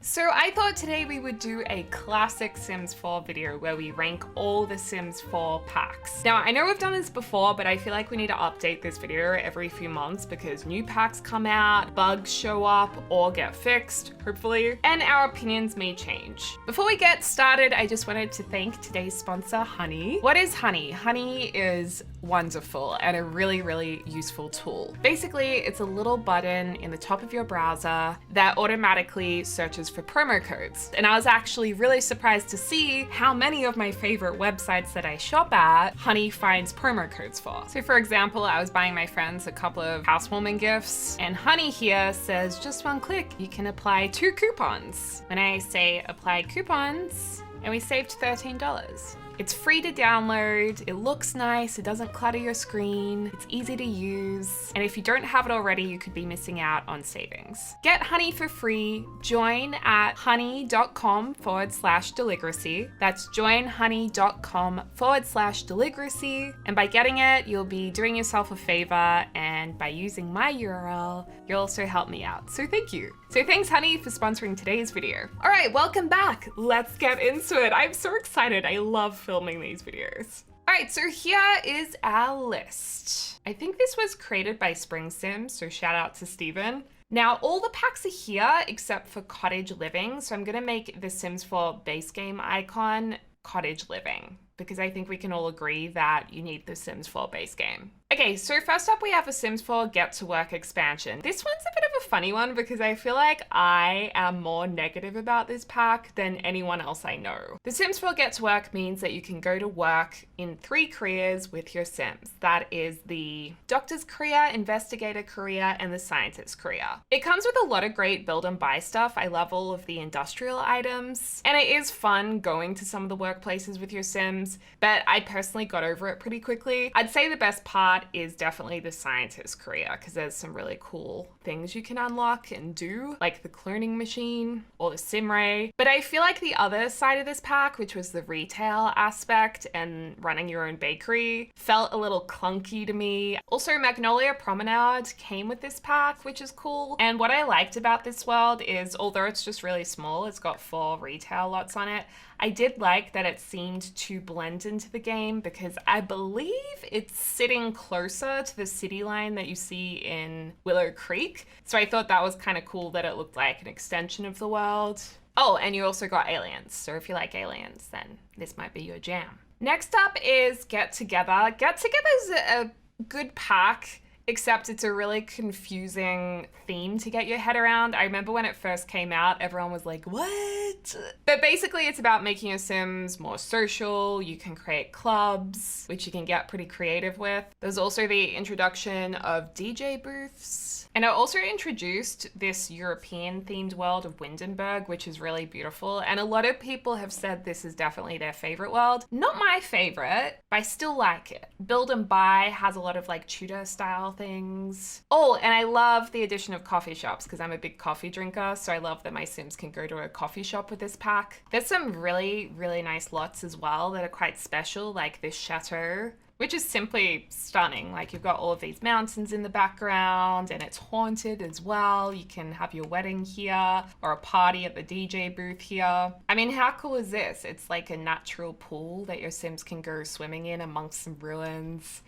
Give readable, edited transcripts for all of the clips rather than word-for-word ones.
So I thought today we would do a classic Sims 4 video where we rank all the Sims 4 packs. Now, I know we've done this before, but I feel like we need to update this video every few months because new packs come out, bugs show up or get fixed, hopefully, and our opinions may change. Before we get started, I just wanted to thank today's sponsor, Honey. What is Honey? Honey is wonderful and a really useful tool. Basically, it's a little button in the top of your browser that automatically searches for promo codes. And I was actually really surprised to see how many of my favorite websites that I shop at, Honey finds promo codes for. So for example, I was buying my friends a couple of housewarming gifts and Honey here says just one click, you can apply 2 coupons. When I say apply coupons, and we saved $13. It's free to download, it looks nice, it doesn't clutter your screen, it's easy to use, and if you don't have it already, you could be missing out on savings. Get Honey for free, join at honey.com/Deligracy. That's joinhoney.com/Deligracy, and by getting it, you'll be doing yourself a favor, and by using my URL, you'll also help me out, so thank you. So thanks Honey for sponsoring today's video. All right, welcome back. Let's get into it. I'm so excited. I love filming these videos. All right, so here is our list. I think this was created by Spring Sims, so shout out to Steven. Now, all the packs are here except for Cottage Living, so I'm gonna make the Sims 4 base game icon Cottage Living, because I think we can all agree that you need the Sims 4 base game. Okay, so first up we have a Sims 4 Get to Work expansion. This one's a bit of a funny one because I feel like I am more negative about this pack than anyone else I know. The Sims 4 Get to Work means that you can go to work in 3 careers with your Sims. That is the doctor's career, investigator career, and the scientist career. It comes with a lot of great build and buy stuff. I love all of the industrial items, and it is fun going to some of the workplaces with your Sims, but I personally got over it pretty quickly. I'd say the best part is definitely the scientist career because there's some really cool things you can unlock and do, like the cloning machine or the sim ray. But I feel like the other side of this pack, which was the retail aspect and running your own bakery, felt a little clunky to me. Also, Magnolia Promenade came with this pack, which is cool. And what I liked about this world is, although it's just really small, it's got 4 retail lots on it, I did like that it seemed to blend into the game because I believe it's sitting closer to the city line that you see in Willow Creek. So I thought that was kind of cool that it looked like an extension of the world. Oh, and you also got aliens. So if you like aliens, then this might be your jam. Next up is Get Together. Get Together is a good pack, except it's a really confusing theme to get your head around. I remember when it first came out, everyone was like, what? But basically it's about making your Sims more social. You can create clubs, which you can get pretty creative with. There's also the introduction of DJ booths. And it also introduced this European themed world of Windenburg, which is really beautiful. And a lot of people have said this is definitely their favorite world. Not my favorite, but I still like it. Build and Buy has a lot of like Tudor style things. Oh, and I love the addition of coffee shops because I'm a big coffee drinker. So I love that my Sims can go to a coffee shop with this pack. There's some really nice lots as well that are quite special, like this chateau, which is simply stunning. Like you've got all of these mountains in the background and it's haunted as well. You can have your wedding here or a party at the DJ booth here. I mean, how cool is this? It's like a natural pool that your Sims can go swimming in amongst some ruins.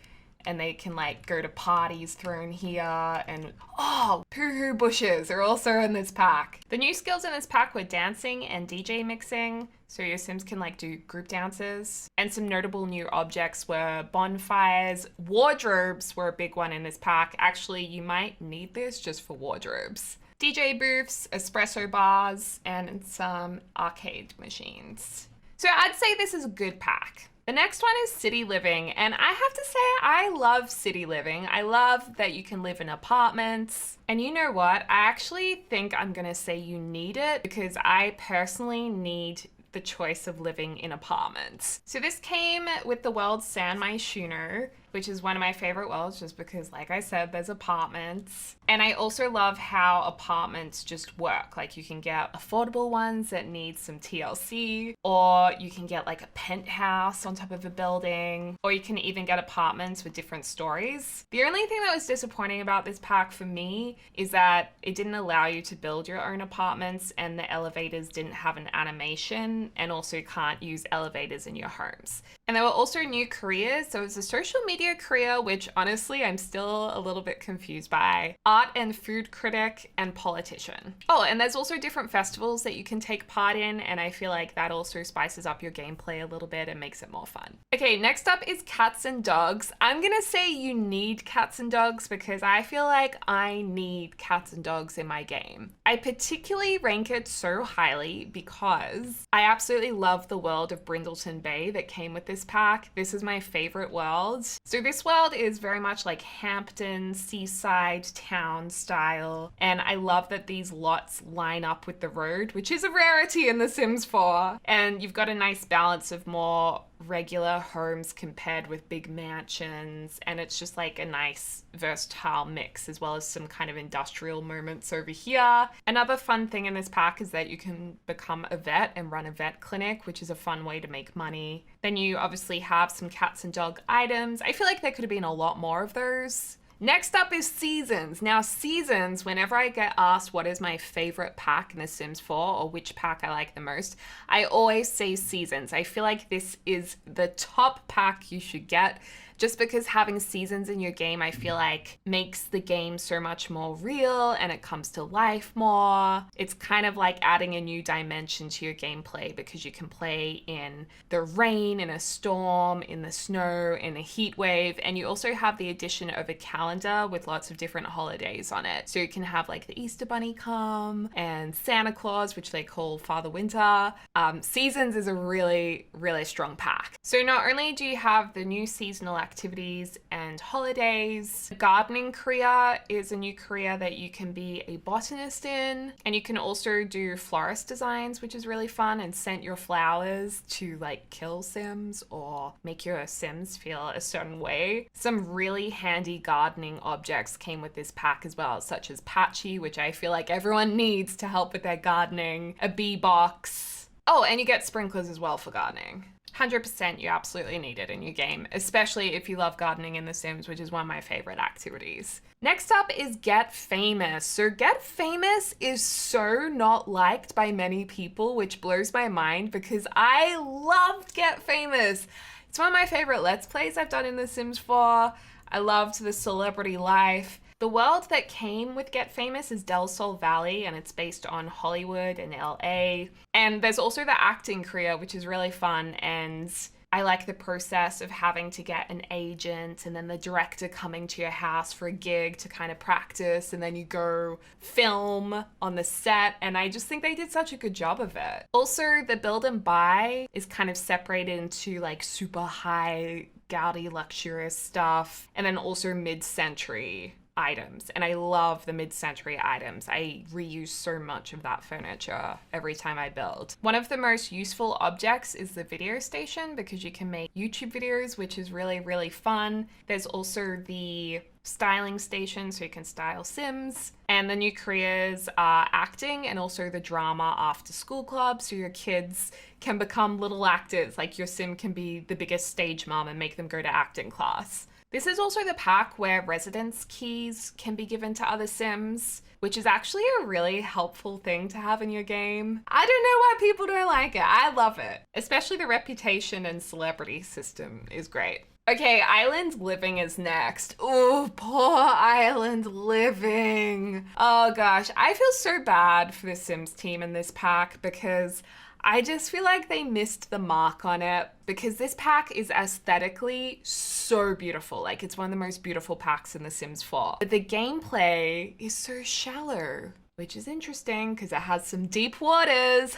And they can like go to parties thrown here, and oh, poohoo bushes are also in this pack. The new skills in this pack were dancing and DJ mixing, so your Sims can like do group dances. And some notable new objects were bonfires. Wardrobes were a big one in this pack. Actually, you might need this just for wardrobes. DJ booths, espresso bars, and some arcade machines. So I'd say this is a good pack. The next one is City Living, and I have to say I love City Living. I love that you can live in apartments. And you know what? I actually think I'm gonna say you need it because I personally need the choice of living in apartments. So this came with the world San Myshuno, which is one of my favorite worlds just because, like I said, there's apartments. And I also love how apartments just work. Like you can get affordable ones that need some TLC, or you can get like a penthouse on top of a building, or you can even get apartments with different stories. The only thing that was disappointing about this pack for me is that it didn't allow you to build your own apartments, and the elevators didn't have an animation, and also can't use elevators in your homes. And there were also new careers. So it was a social media career, which honestly I'm still a little bit confused by. Art and food critic and politician. Oh, and there's also different festivals that you can take part in, and I feel like that also spices up your gameplay a little bit and makes it more fun. Okay, next up is cats and dogs. I'm gonna say you need cats and dogs because I feel like I need cats and dogs in my game. I particularly rank it so highly because I absolutely love the world of Brindleton Bay that came with this pack. This is my favorite world. So this world is very much like Hampton, seaside town style. And I love that these lots line up with the road, which is a rarity in The Sims 4. And you've got a nice balance of more regular homes compared with big mansions, and it's just like a nice versatile mix, as well as some kind of industrial moments over here. Another fun thing in this pack is that you can become a vet and run a vet clinic, which is a fun way to make money. Then you obviously have some cats and dog items. I feel like there could have been a lot more of those. Next up is seasons. Now seasons, whenever I get asked what is my favorite pack in The Sims 4 or which pack I like the most, I always say seasons. I feel like this is the top pack you should get, just because having seasons in your game, I feel like makes the game so much more real and it comes to life more. It's kind of like adding a new dimension to your gameplay because you can play in the rain, in a storm, in the snow, in a heat wave, and you also have the addition of a calendar with lots of different holidays on it. So you can have like the Easter Bunny come and Santa Claus, which they call Father Winter. Seasons is a really, really strong pack. So not only do you have the new seasonal activities and holidays, gardening career is a new career that you can be a botanist in, and you can also do florist designs, which is really fun, and scent your flowers to like kill Sims or make your Sims feel a certain way. Some really handy gardening objects came with this pack as well, such as Patchy, which I feel like everyone needs to help with their gardening, a bee box. Oh, and you get sprinklers as well for gardening. 100% you absolutely need it in your game, especially if you love gardening in The Sims, which is one of my favorite activities. Next up is Get Famous. So Get Famous is so not liked by many people, which blows my mind because I loved Get Famous. It's one of my favorite Let's Plays I've done in The Sims 4. I loved the celebrity life. The world that came with Get Famous is Del Sol Valley, and it's based on Hollywood and LA. And there's also the acting career, which is really fun, and I like the process of having to get an agent and then the director coming to your house for a gig to kind of practice, and then you go film on the set, and I just think they did such a good job of it. Also, the build and buy is kind of separated into like super high, gaudy, luxurious stuff, and then also mid-century items, and I love the mid-century items. I reuse so much of that furniture every time I build. One of the most useful objects is the video station because you can make YouTube videos, which is really, really fun. There's also the styling station, so you can style Sims. And the new careers are acting and also the drama after school club, so your kids can become little actors, like your Sim can be the biggest stage mom and make them go to acting class. This is also the pack where residence keys can be given to other Sims, which is actually a really helpful thing to have in your game. I don't know why people don't like it. I love it. Especially the reputation and celebrity system is great. Okay, Island Living is next. Oh, poor Island Living. Oh gosh, I feel so bad for the Sims team in this pack because I just feel like they missed the mark on it, because this pack is aesthetically so beautiful. Like, it's one of the most beautiful packs in The Sims 4. But the gameplay is so shallow, which is interesting because it has some deep waters.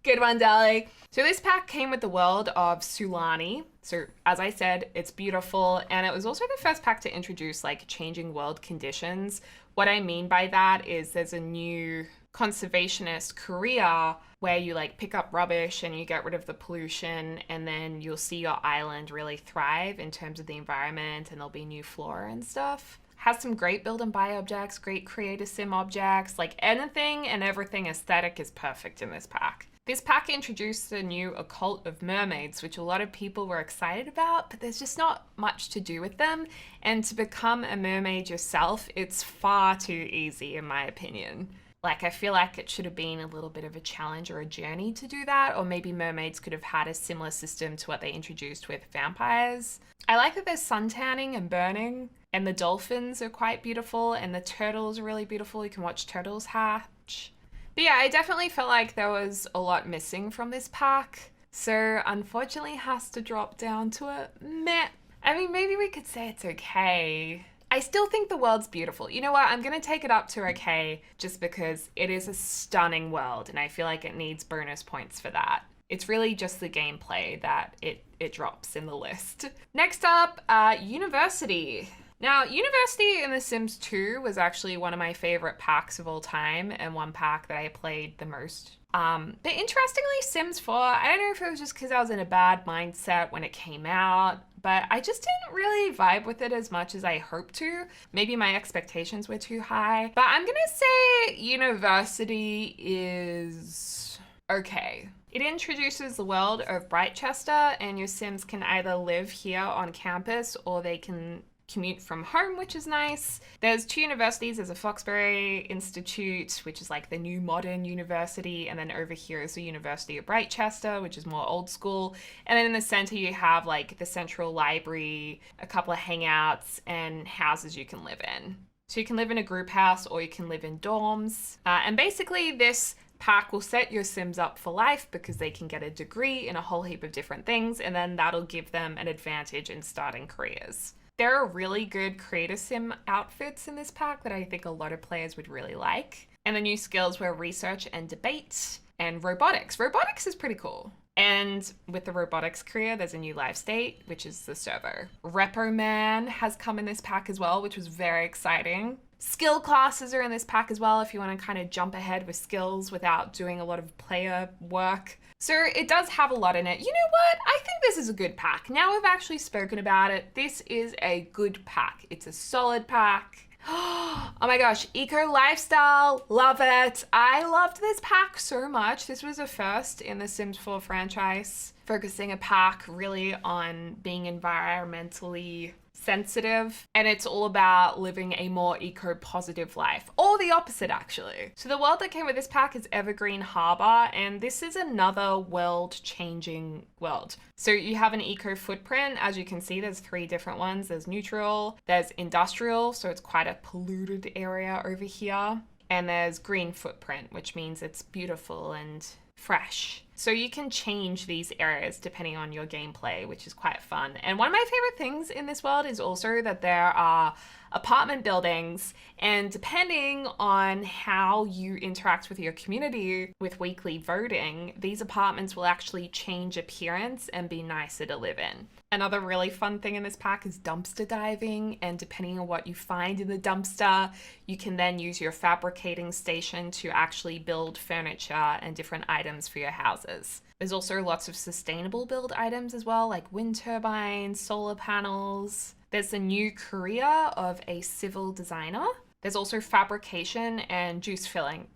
Good one, Dali. So this pack came with the world of Sulani. So as I said, it's beautiful. And it was also the first pack to introduce like changing world conditions. What I mean by that is there's a new conservationist career where you like pick up rubbish and you get rid of the pollution, and then you'll see your island really thrive in terms of the environment, and there'll be new flora and stuff. Has some great build and buy objects, great create a sim objects, like anything and everything aesthetic is perfect in this pack. This pack introduced the new occult of mermaids, which a lot of people were excited about, but there's just not much to do with them. And to become a mermaid yourself, it's far too easy in my opinion. Like, I feel like it should have been a little bit of a challenge or a journey to do that, or maybe mermaids could have had a similar system to what they introduced with vampires. I like that there's sun tanning and burning, and the dolphins are quite beautiful, and the turtles are really beautiful. You can watch turtles hatch. But yeah, I definitely felt like there was a lot missing from this pack, so unfortunately has to drop down to a meh. I mean, maybe we could say it's okay. I still think the world's beautiful. You know what? I'm going to take it up to okay just because it is a stunning world and I feel like it needs bonus points for that. It's really just the gameplay that it drops in the list. Next up, University. Now, University in The Sims 2 was actually one of my favorite packs of all time and one pack that I played the most. But interestingly, Sims 4, I don't know if it was just because I was in a bad mindset when it came out, but I just didn't really vibe with it as much as I hoped to. Maybe my expectations were too high. But I'm gonna say University is okay. It introduces the world of Brightchester, and your Sims can either live here on campus or they can commute from home, which is nice. There's 2 universities. There's a Foxbury Institute, which is like the new modern university, and then over here is the University of Brightchester, which is more old school. And then in the center you have like the central library, a couple of hangouts, and houses you can live in. So you can live in a group house or you can live in dorms. And basically this pack will set your Sims up for life because they can get a degree in a whole heap of different things, and then that'll give them an advantage in starting careers. There are really good creator sim outfits in this pack that I think a lot of players would really like. And the new skills were research and debate and robotics. Robotics is pretty cool. And with the robotics career, there's a new live state, which is the servo. Repo Man has come in this pack as well, which was very exciting. Skill classes are in this pack as well if you want to kind of jump ahead with skills without doing a lot of player work. So it does have a lot in it. You know what? I think this is a good pack. Now we've actually spoken about it, this is a good pack. It's a solid pack. Oh my gosh, eco lifestyle, love it. I loved this pack so much. This was a first in the Sims 4 franchise, focusing a pack really on being environmentally sensitive, and it's all about living a more eco-positive life, or the opposite actually. So the world that came with this pack is Evergreen Harbor, and this is another world-changing world. So you have an eco footprint. As you can see, there's 3 different ones. There's neutral, there's industrial, so it's quite a polluted area over here, and there's green footprint, which means it's beautiful and fresh. So you can change these areas depending on your gameplay, which is quite fun. And one of my favorite things in this world is also that there are apartment buildings, and depending on how you interact with your community with weekly voting, these apartments will actually change appearance and be nicer to live in. Another really fun thing in this pack is dumpster diving, and depending on what you find in the dumpster, you can then use your fabricating station to actually build furniture and different items for your houses. There's also lots of sustainable build items as well, like wind turbines, solar panels. There's the new career of a civil designer. There's also fabrication and juice fizzing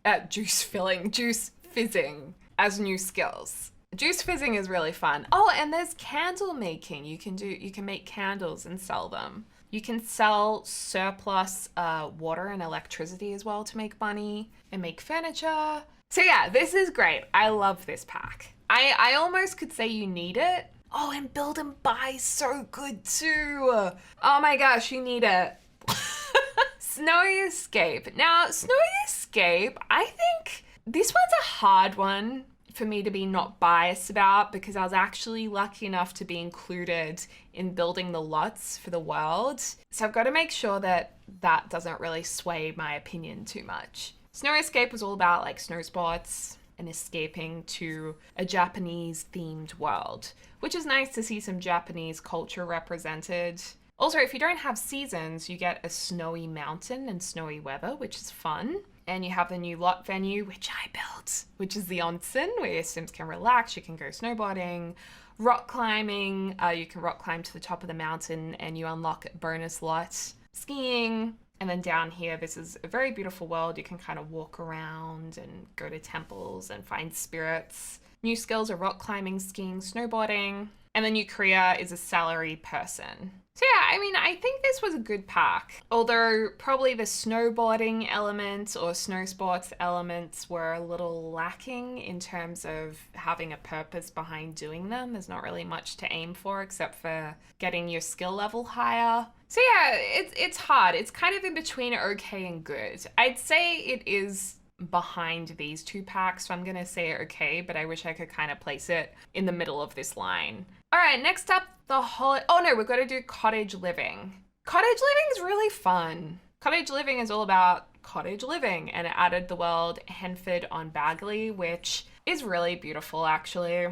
as new skills. Juice fizzing is really fun. Oh, and there's candle making. You can make candles and sell them. You can sell surplus water and electricity as well to make money and make furniture. So yeah, this is great. I love this pack. I almost could say you need it. Oh, and build and buy is so good too. Oh my gosh, you need it. Snowy Escape. Now, Snowy Escape, I think this one's a hard one for me to be not biased about, because I was actually lucky enough to be included in building the lots for the world. So I've got to make sure that that doesn't really sway my opinion too much. Snow Escape was all about like snow sports and escaping to a Japanese themed world, which is nice to see some Japanese culture represented. Also, if you don't have seasons, you get a snowy mountain and snowy weather, which is fun. And you have the new lot venue, which I built, which is the onsen, where your Sims can relax. You can go snowboarding, rock climbing. You can rock climb to the top of the mountain and you unlock bonus lots. Skiing. And then down here, this is a very beautiful world. You can kind of walk around and go to temples and find spirits. New skills are rock climbing, skiing, snowboarding. And the new career is a salary person. So yeah, I mean, I think this was a good pack. Although probably the snowboarding elements or snow sports elements were a little lacking in terms of having a purpose behind doing them. There's not really much to aim for except for getting your skill level higher. So yeah, it's hard. It's kind of in between okay and good. I'd say it is behind these two packs, so I'm gonna say okay, but I wish I could kind of place it in the middle of this line. All right, next up, we've got to do Cottage Living. Cottage Living is really fun. Cottage Living is all about cottage living, and it added the world Henford on Bagley, which is really beautiful, actually.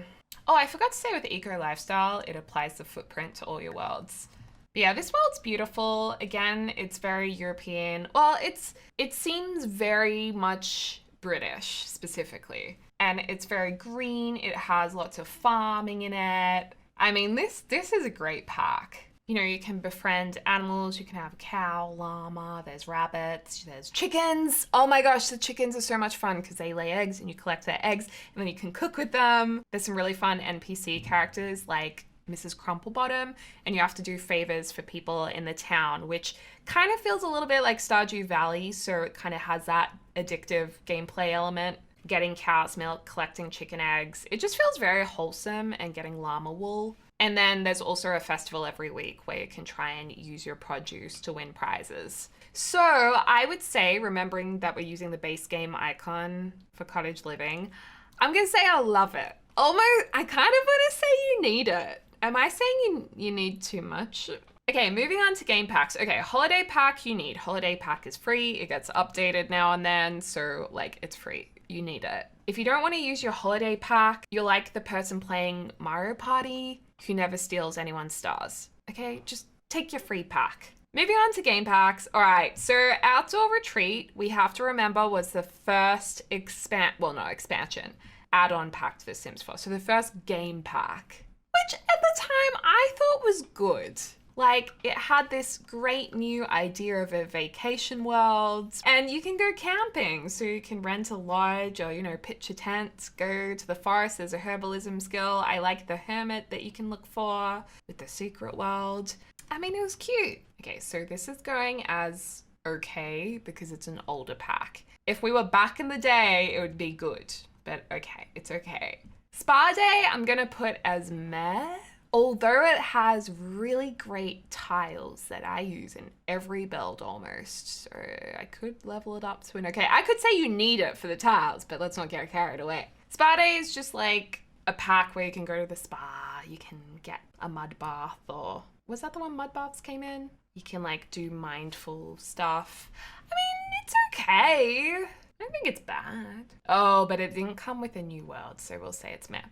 Oh, I forgot to say with Eco Lifestyle, it applies the footprint to all your worlds. But yeah, this world's beautiful. Again, it's very European. Well, it seems very much British, specifically. And it's very green. It has lots of farming in it. I mean, this is a great pack. You know, you can befriend animals. You can have a cow, llama, there's rabbits, there's chickens. Oh my gosh, the chickens are so much fun because they lay eggs and you collect their eggs and then you can cook with them. There's some really fun NPC characters like Mrs. Crumplebottom, and you have to do favors for people in the town, which kind of feels a little bit like Stardew Valley, so it kind of has that addictive gameplay element. Getting cow's milk, collecting chicken eggs. It just feels very wholesome, and getting llama wool. And then there's also a festival every week where you can try and use your produce to win prizes. So I would say, remembering that we're using the base game icon for Cottage Living, I'm gonna say I love it. Almost, I kind of want to say you need it. Am I saying you need too much? Okay, moving on to game packs. Okay, holiday pack you need. Holiday pack is free. It gets updated now and then, so like it's free. You need it. If you don't want to use your holiday pack, you're like the person playing Mario Party who never steals anyone's stars. Okay, just take your free pack. Moving on to game packs. All right, so Outdoor Retreat, we have to remember, was the first expansion, add-on pack to The Sims 4. So the first game pack, which at the time I thought was good. Like, it had this great new idea of a vacation world, and you can go camping. So you can rent a lodge or, you know, pitch a tent, go to the forest. There's a herbalism skill. I like the hermit that you can look for with the secret world. I mean, it was cute. Okay, so this is going as okay because it's an older pack. If we were back in the day, it would be good, but okay, it's okay. Spa Day, I'm gonna put as meh. Although it has really great tiles that I use in every build almost, so I could level it up to an okay. I could say you need it for the tiles, but let's not get carried away. Spa Day is just like a pack where you can go to the spa, you can get a mud bath, or was that the one mud baths came in? You can like do mindful stuff. I mean, it's okay. I don't think it's bad. Oh, but it didn't come with a new world, so we'll say it's meh.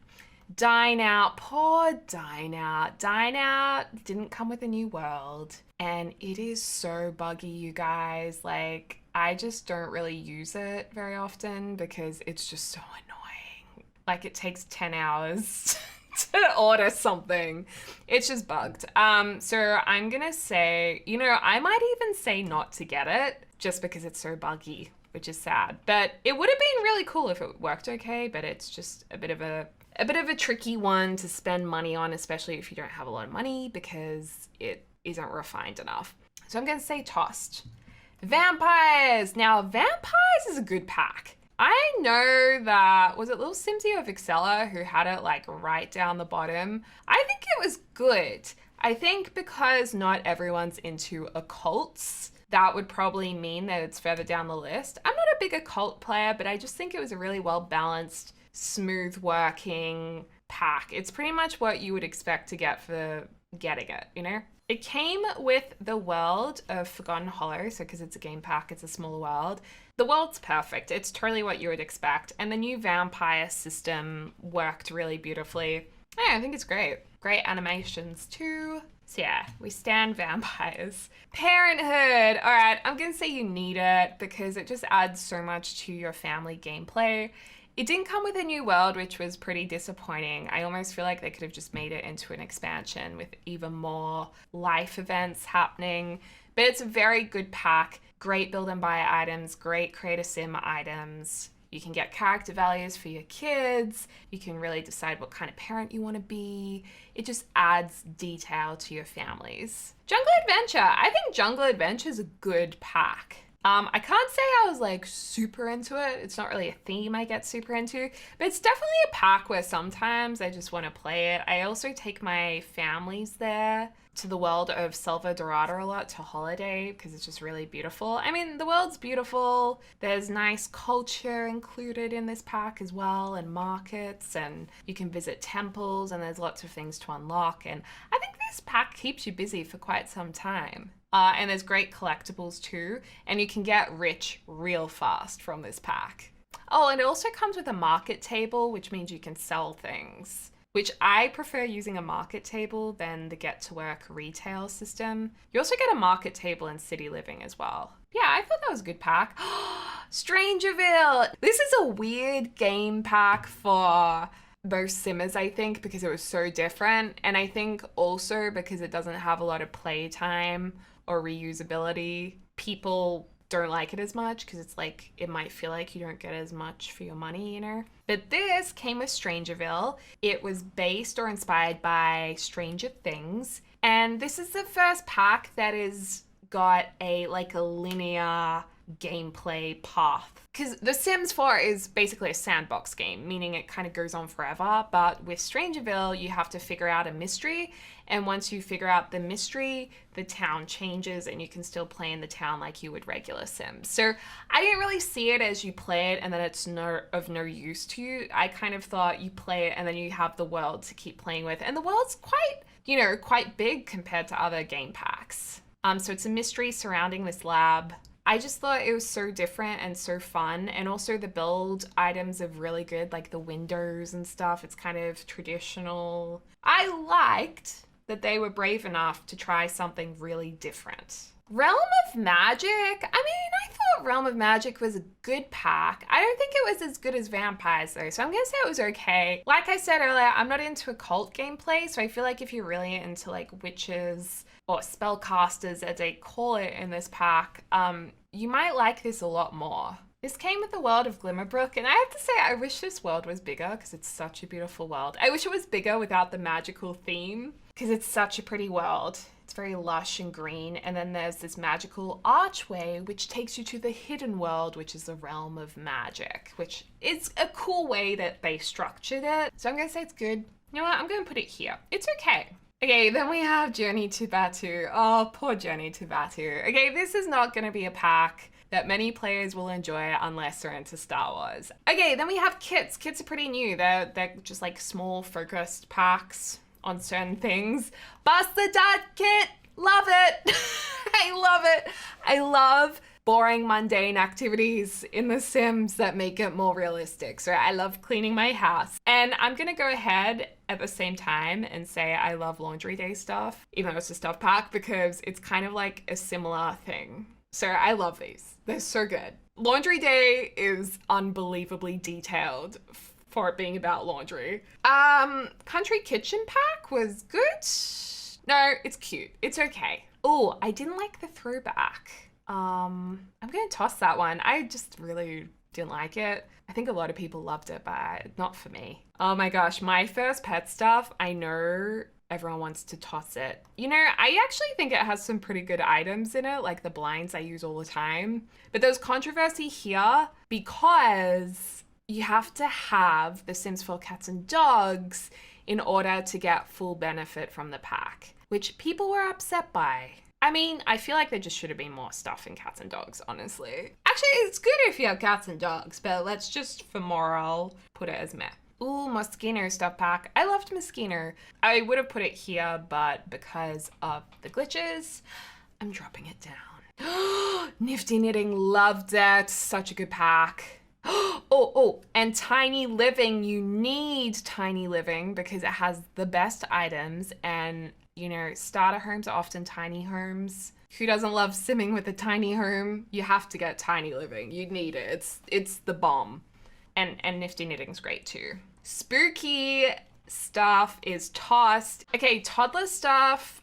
Dine Out, poor Dine Out. Dine Out didn't come with a new world, and it is so buggy, you guys. Like, I just don't really use it very often because it's just so annoying. Like, it takes 10 hours to order something. It's just bugged. So I'm gonna say, you know, I might even say not to get it just because it's so buggy, which is sad. But it would have been really cool if it worked okay, but it's just a bit of a tricky one to spend money on, especially if you don't have a lot of money because it isn't refined enough. So I'm going to say tossed. Vampires. Now, Vampires is a good pack. I know that, was it Little Simsy or Vixella who had it like right down the bottom? I think it was good. I think because not everyone's into occults, that would probably mean that it's further down the list. I'm not a big occult player, but I just think it was a really well-balanced, smooth working pack. It's pretty much what you would expect to get for getting it, you know? It came with the world of Forgotten Hollow, so because it's a game pack, it's a smaller world. The world's perfect. It's totally what you would expect. And the new vampire system worked really beautifully. Yeah, I think it's great. Great animations too. So yeah, we stand vampires. Parenthood. All right, I'm going to say you need it because it just adds so much to your family gameplay. It didn't come with a new world, which was pretty disappointing. I almost feel like they could have just made it into an expansion with even more life events happening. But it's a very good pack. Great build and buy items, great create a sim items. You can get character values for your kids. You can really decide what kind of parent you want to be. It just adds detail to your families. Jungle Adventure. I think Jungle Adventure is a good pack. I can't say I was like super into it. It's not really a theme I get super into, but it's definitely a pack where sometimes I just want to play it. I also take my families there to the world of Selva Dorada a lot to holiday because it's just really beautiful. I mean, the world's beautiful. There's nice culture included in this pack as well, and markets, and you can visit temples, and there's lots of things to unlock. And I think this pack keeps you busy for quite some time. And there's great collectibles too, and you can get rich real fast from this pack. Oh, and it also comes with a market table, which means you can sell things, which I prefer using a market table than the get to work retail system. You also get a market table in City Living as well. Yeah, I thought that was a good pack. Strangerville! This is a weird game pack for most simmers, I think, because it was so different. And I think also because it doesn't have a lot of playtime or reusability, people don't like it as much because it's like, it might feel like you don't get as much for your money, you know? But this came with Strangerville. It was based or inspired by Stranger Things. And this is the first pack that is got a linear gameplay path. Because The Sims 4 is basically a sandbox game, meaning it kind of goes on forever. But with Strangerville, you have to figure out a mystery. And once you figure out the mystery, the town changes and you can still play in the town like you would regular Sims. So I didn't really see it as you play it and then it's of no use to you. I kind of thought you play it and then you have the world to keep playing with. And the world's quite big compared to other game packs. So it's a mystery surrounding this lab. I just thought it was so different and so fun. And also the build items are really good, like the windows and stuff. It's kind of traditional. I liked that they were brave enough to try something really different. Realm of Magic? I thought Realm of Magic was a good pack. I don't think it was as good as Vampires though, so I'm gonna say it was okay. Like I said earlier, I'm not into occult gameplay, so I feel like if you're really into like witches or spellcasters as they call it in this pack, you might like this a lot more. This came with the world of Glimmerbrook, and I have to say I wish this world was bigger because it's such a beautiful world. I wish it was bigger without the magical theme because it's such a pretty world. It's very lush and green, and then there's this magical archway which takes you to the hidden world, which is the realm of magic, which is a cool way that they structured it. So I'm gonna say it's good. You know what? I'm gonna put it here. It's okay. Okay, then we have Journey to Batuu. Oh, poor Journey to Batuu. Okay, this is not gonna be a pack that many players will enjoy unless they're into Star Wars. Okay, then we have kits. Kits are pretty new. They're just like small focused packs on certain things. Bust the Dad kit! Love it! I love it! I love boring, mundane activities in The Sims that make it more realistic. So I love cleaning my house. And I'm gonna go ahead at the same time and say I love laundry day stuff, even though it's a stuff pack, because it's kind of like a similar thing. So I love these. They're so good. Laundry day is unbelievably detailed for it being about laundry. Country kitchen pack was good. No, it's cute. It's okay. Oh, I didn't like the throwback. I'm gonna toss that one. I just really didn't like it. I think a lot of people loved it, but not for me. Oh my gosh, My First Pet stuff. I know everyone wants to toss it. You know, I actually think it has some pretty good items in it, like the blinds I use all the time. But there's controversy here because you have to have the Sims 4 cats and dogs in order to get full benefit from the pack, which people were upset by. I mean, I feel like there just should have been more stuff in cats and dogs, honestly. Actually, it's good if you have cats and dogs, but let's just, for moral, put it as meh. Ooh, Moschino stuff pack. I loved Moschino. I would have put it here, but because of the glitches, I'm dropping it down. Nifty Knitting, loved it. Such a good pack. And Tiny Living. You need Tiny Living because it has the best items and you know, starter homes are often tiny homes. Who doesn't love simming with a tiny home? You have to get Tiny Living. You need it. It's the bomb. And Nifty Knitting's great too. Spooky stuff is tossed. Okay, toddler stuff,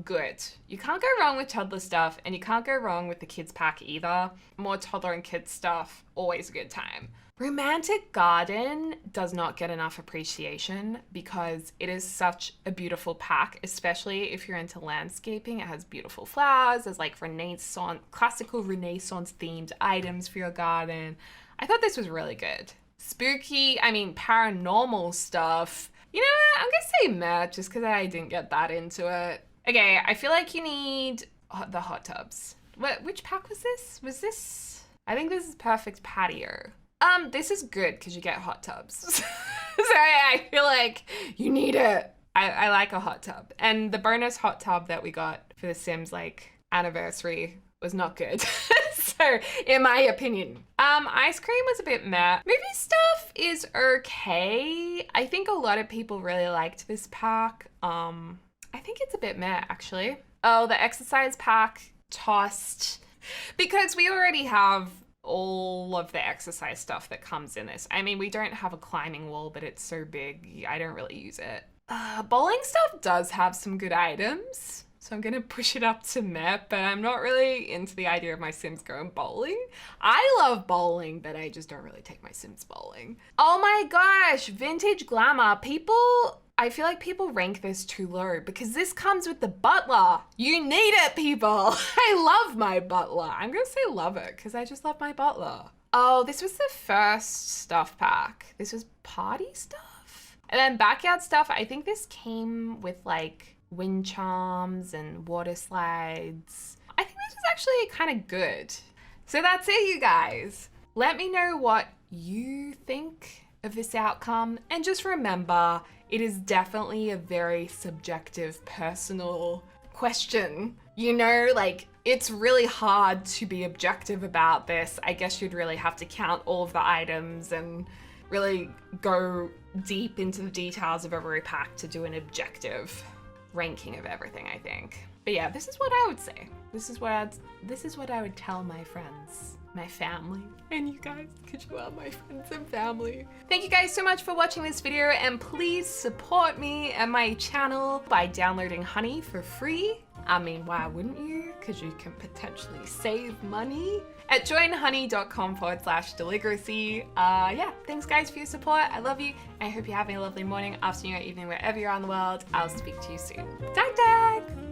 good. You can't go wrong with toddler stuff, and you can't go wrong with the kids pack either. More toddler and kids stuff, always a good time. Romantic Garden does not get enough appreciation because it is such a beautiful pack, especially if you're into landscaping. It has beautiful flowers. There's like classical Renaissance themed items for your garden. I thought this was really good. Spooky, paranormal stuff. You know what? I'm gonna say meh, just because I didn't get that into it. Okay, I feel like you need the hot tubs. Which pack was this? I think this is Perfect Patio. This is good because you get hot tubs. So I feel like you need it. I like a hot tub. And the bonus hot tub that we got for the Sims anniversary was not good. So in my opinion, ice cream was a bit meh. Movie stuff is okay. I think a lot of people really liked this pack. I think it's a bit meh actually. Oh, the exercise pack tossed because we already have all of the exercise stuff that comes in this. We don't have a climbing wall, but it's so big, I don't really use it. Bowling stuff does have some good items, so I'm gonna push it up to meh, but I'm not really into the idea of my Sims going bowling. I love bowling, but I just don't really take my Sims bowling. Oh my gosh, vintage Glamour. I feel like people rank this too low because this comes with the butler. You need it, people. I love my butler. I'm gonna say love it because I just love my butler. Oh, this was the first stuff pack. This was party stuff. And then backyard stuff, I think this came with like wind charms and water slides. I think this is actually kind of good. So that's it, you guys. Let me know what you think of this outcome. And just remember, it is definitely a very subjective, personal question. You know, it's really hard to be objective about this. I guess you'd really have to count all of the items and really go deep into the details of every pack to do an objective ranking of everything, I think. But yeah, this is what I would say. This is what I would tell my friends, my family, and you guys, because you are my friends and family. Thank you guys so much for watching this video, and please support me and my channel by downloading Honey for free. Why wouldn't you? Because you can potentially save money at joinhoney.com/Deligracy. Yeah, thanks guys for your support. I love you. I hope you're having a lovely morning, afternoon, or evening, wherever you are in the world. I'll speak to you soon. Dag dag!